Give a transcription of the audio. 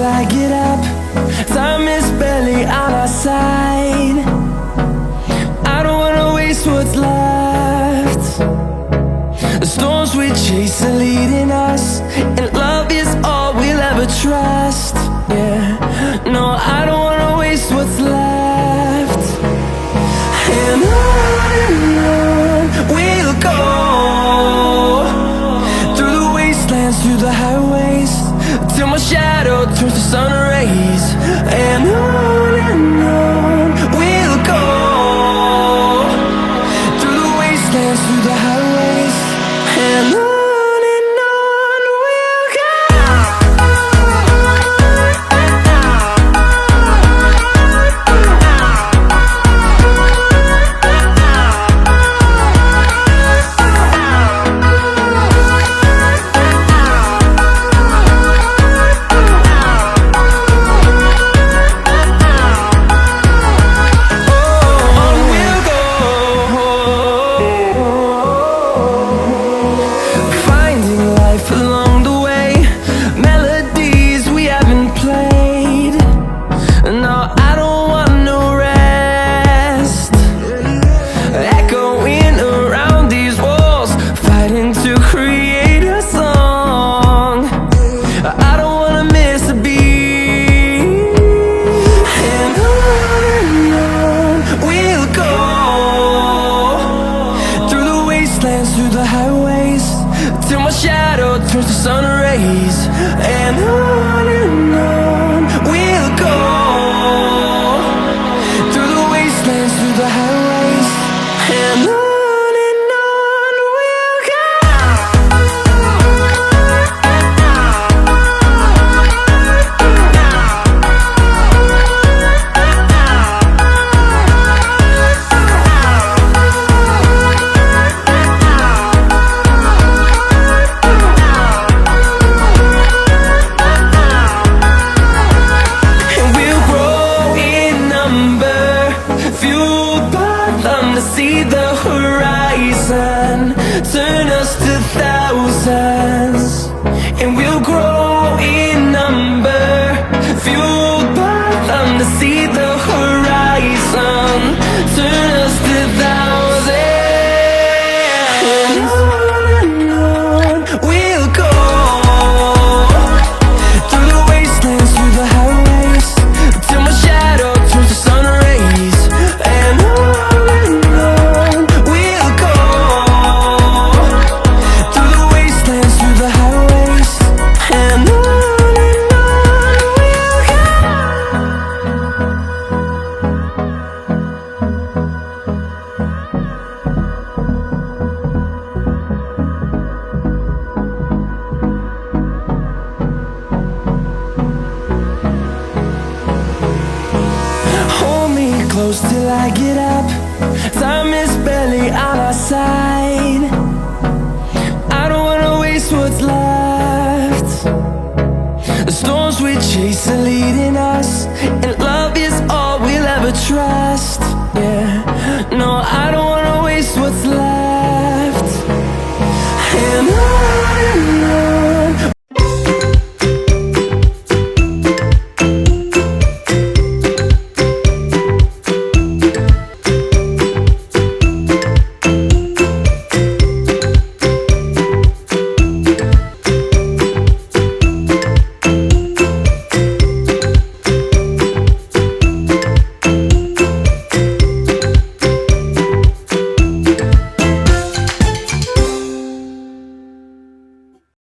till I get up. Time is barely on our side. I don't wanna waste what's left. The storms we chase are leading us, and love is all we'll ever trust. Yeah, no, I don't wanna waste what's left. And on we'll go, through the wastelands, through the highways, till my shadow turns to sun rays. And on we'll go, through the wastelands, through the highways, and on we'll go. Through the highways, till my shadow turns to sun rays. And on we'll go, through the wastelands, through the highways, and on we'll go. See the horizon turn us to thousands, and we'll grow in number, fueled by them. To see the horizon turn us to thousands, and on we'll go, through the wastelands, through the highways, till my shadow turns to sun rays. And close till I get up. Time is barely on our side. I don't wanna waste what's left. The storms we chase are leading us, and love is all we'll ever trust. Yeah, no, I don't wanna waste what's left.